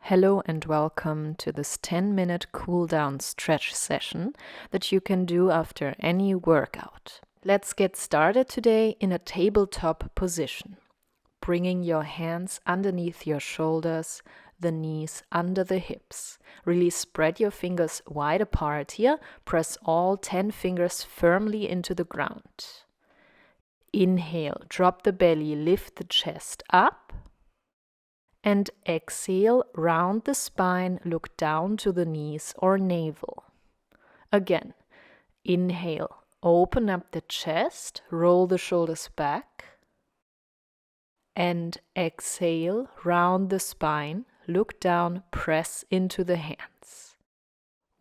Hello and welcome to this 10-minute cool-down stretch session that you can do after any workout. Let's get started today in a tabletop position, bringing your hands underneath your shoulders, the knees under the hips. Really spread your fingers wide apart here. Press all 10 fingers firmly into the ground. Inhale, drop the belly, lift the chest up. And exhale, round the spine, look down to the knees or navel. Again, inhale, open up the chest, roll the shoulders back. And exhale, round the spine, look down, press into the hands.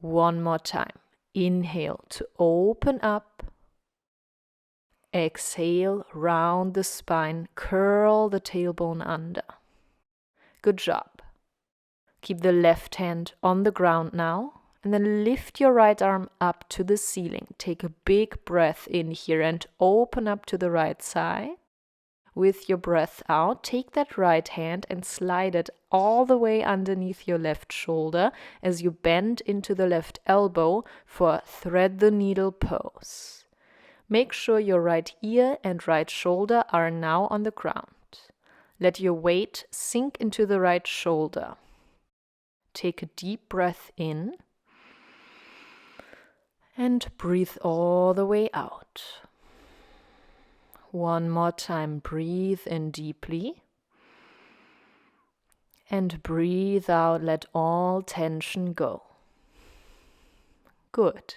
One more time. Inhale to open up. Exhale, round the spine, curl the tailbone under. Good job. Keep the left hand on the ground now, and then lift your right arm up to the ceiling. Take a big breath in here and open up to the right side. With your breath out, take that right hand and slide it all the way underneath your left shoulder as you bend into the left elbow for thread the needle pose. Make sure your right ear and right shoulder are now on the ground. Let your weight sink into the right shoulder. Take a deep breath in and breathe all the way out. One more time, breathe in deeply and breathe out, let all tension go. Good.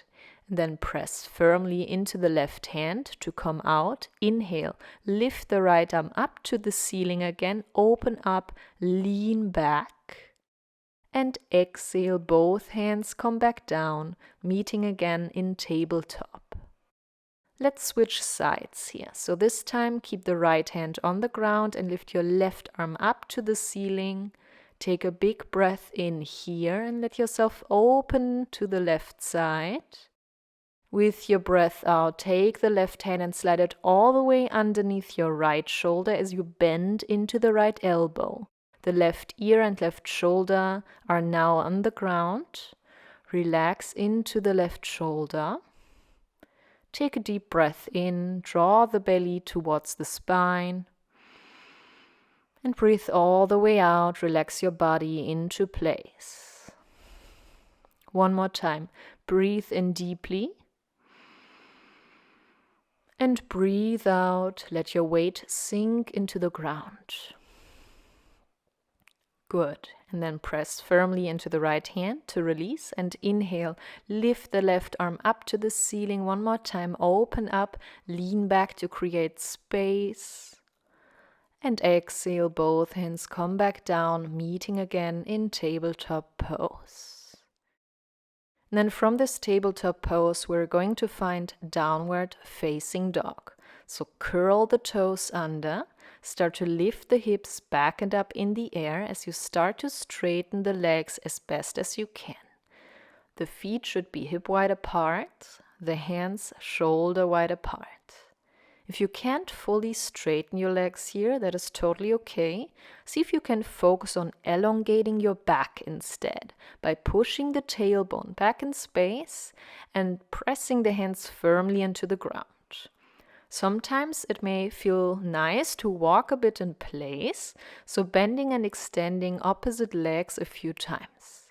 Then press firmly into the left hand to come out. Inhale, lift the right arm up to the ceiling again, open up, lean back. And exhale, both hands come back down, meeting again in tabletop. Let's switch sides here. So this time keep the right hand on the ground and lift your left arm up to the ceiling. Take a big breath in here and let yourself open to the left side. With your breath out, take the left hand and slide it all the way underneath your right shoulder as you bend into the right elbow. The left ear and left shoulder are now on the ground. Relax into the left shoulder. Take a deep breath in, draw the belly towards the spine. And breathe all the way out, relax your body into place. One more time, breathe in deeply. And breathe out, let your weight sink into the ground. Good. And then press firmly into the right hand to release and inhale. Lift the left arm up to the ceiling one more time. Open up, lean back to create space. And exhale, both hands come back down, meeting again in tabletop pose. And then from this tabletop pose, we're going to find downward facing dog. So curl the toes under, start to lift the hips back and up in the air as you start to straighten the legs as best as you can. The feet should be hip wide apart, the hands shoulder wide apart. If you can't fully straighten your legs here, that is totally okay. See if you can focus on elongating your back instead by pushing the tailbone back in space and pressing the hands firmly into the ground. Sometimes it may feel nice to walk a bit in place, so bending and extending opposite legs a few times.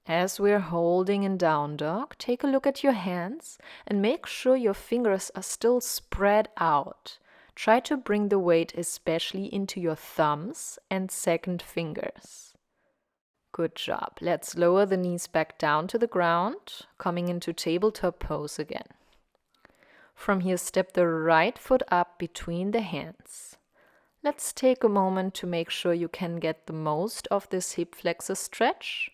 As we're holding in down dog, take a look at your hands and make sure your fingers are still spread out. Try to bring the weight especially into your thumbs and second fingers. Good job. Let's lower the knees back down to the ground, coming into tabletop pose again. From here, step the right foot up between the hands. Let's take a moment to make sure you can get the most of this hip flexor stretch.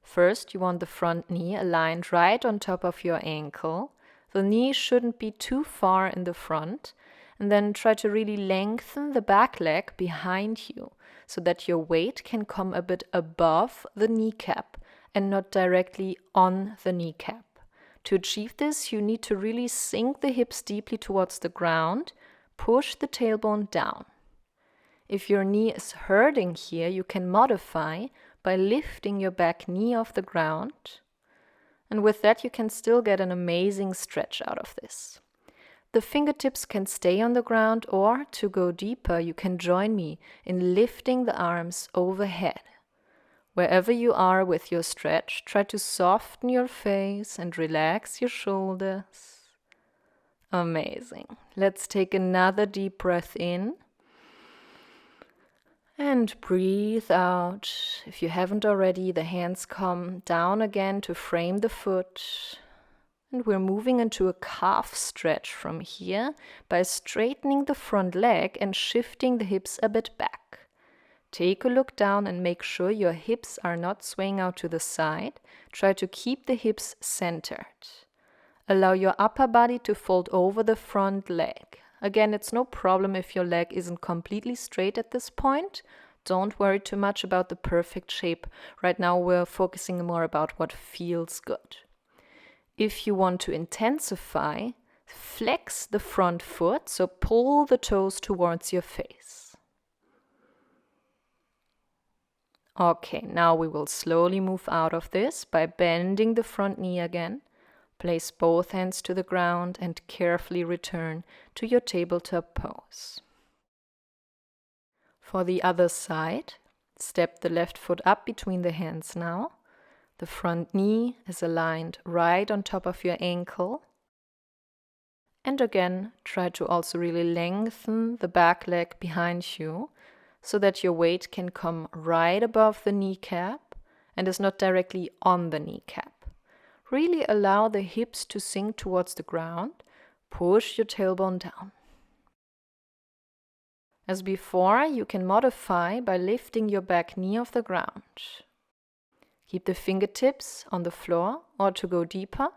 First, you want the front knee aligned right on top of your ankle. The knee shouldn't be too far in the front. And then try to really lengthen the back leg behind you so that your weight can come a bit above the kneecap and not directly on the kneecap. To achieve this, you need to really sink the hips deeply towards the ground, push the tailbone down. If your knee is hurting here, you can modify by lifting your back knee off the ground. And with that, you can still get an amazing stretch out of this. The fingertips can stay on the ground, or to go deeper, you can join me in lifting the arms overhead. Wherever you are with your stretch, try to soften your face and relax your shoulders. Amazing. Let's take another deep breath in. And breathe out. If you haven't already, the hands come down again to frame the foot. And we're moving into a calf stretch from here by straightening the front leg and shifting the hips a bit back. Take a look down and make sure your hips are not swaying out to the side. Try to keep the hips centered. Allow your upper body to fold over the front leg. Again, it's no problem if your leg isn't completely straight at this point. Don't worry too much about the perfect shape. Right now we're focusing more about what feels good. If you want to intensify, flex the front foot, so pull the toes towards your face. Okay, now we will slowly move out of this by bending the front knee again. Place both hands to the ground and carefully return to your tabletop pose. For the other side, step the left foot up between the hands now. The front knee is aligned right on top of your ankle. And again, try to also really lengthen the back leg behind you so that your weight can come right above the kneecap and is not directly on the kneecap. Really allow the hips to sink towards the ground. Push your tailbone down. As before, you can modify by lifting your back knee off the ground. Keep the fingertips on the floor, or to go deeper,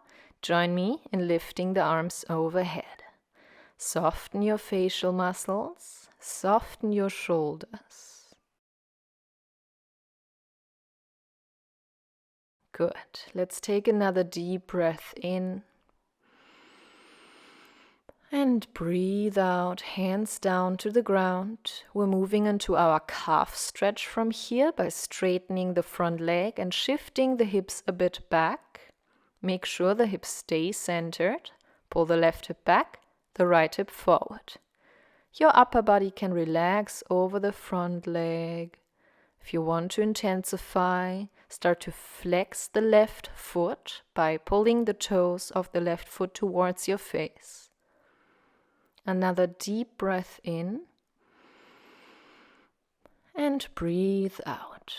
join me in lifting the arms overhead. Soften your facial muscles, soften your shoulders. Good. Let's take another deep breath in. And breathe out, hands down to the ground. We're moving into our calf stretch from here by straightening the front leg and shifting the hips a bit back. Make sure the hips stay centered. Pull the left hip back, the right hip forward. Your upper body can relax over the front leg. If you want to intensify, start to flex the left foot by pulling the toes of the left foot towards your face. Another deep breath in and breathe out.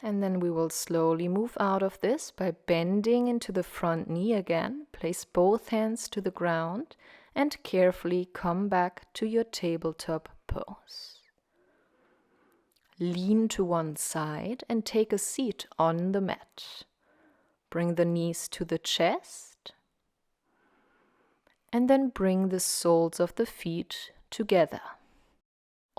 And then we will slowly move out of this by bending into the front knee again. Place both hands to the ground and carefully come back to your tabletop pose. Lean to one side and take a seat on the mat. Bring the knees to the chest. And then bring the soles of the feet together.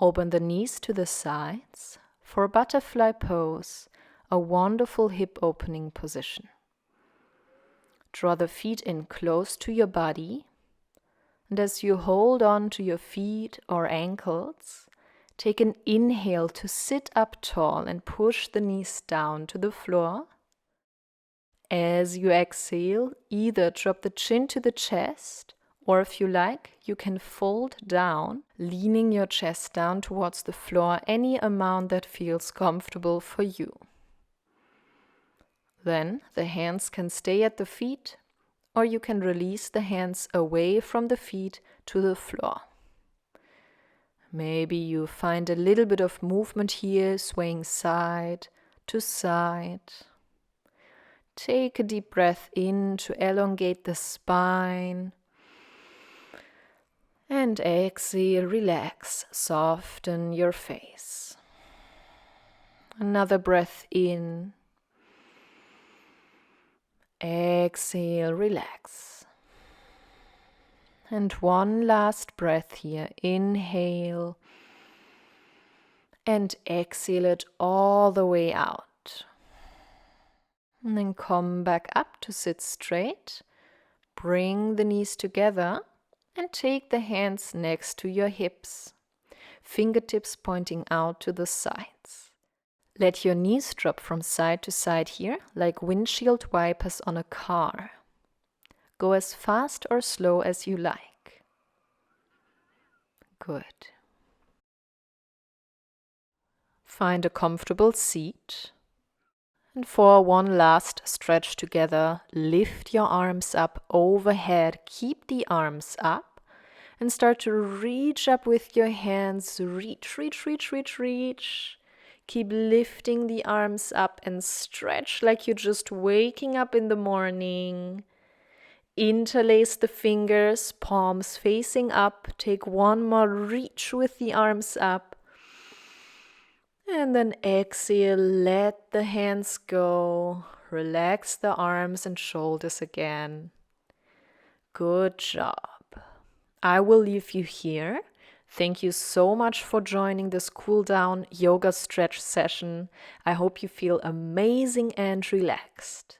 Open the knees to the sides for butterfly pose, a wonderful hip opening position. Draw the feet in close to your body. And as you hold on to your feet or ankles, take an inhale to sit up tall and push the knees down to the floor. As you exhale, either drop the chin to the chest, or if you like, you can fold down, leaning your chest down towards the floor any amount that feels comfortable for you. Then the hands can stay at the feet, or you can release the hands away from the feet to the floor. Maybe you find a little bit of movement here, swaying side to side. Take a deep breath in to elongate the spine. And exhale, relax, soften your face. Another breath in. Exhale, relax. And one last breath here. Inhale and exhale it all the way out. And then come back up to sit straight. Bring the knees together and take the hands next to your hips. Fingertips pointing out to the sides. Let your knees drop from side to side here, like windshield wipers on a car. Go as fast or slow as you like. Good. Find a comfortable seat. And for one last stretch together, lift your arms up overhead. Keep the arms up and start to reach up with your hands. Reach, reach, reach, reach, reach. Keep lifting the arms up and stretch like you're just waking up in the morning. Interlace the fingers, palms facing up. Take one more reach with the arms up. And then exhale, let the hands go. Relax the arms and shoulders again. Good job. I will leave you here. Thank you so much for joining this cool down yoga stretch session. I hope you feel amazing and relaxed.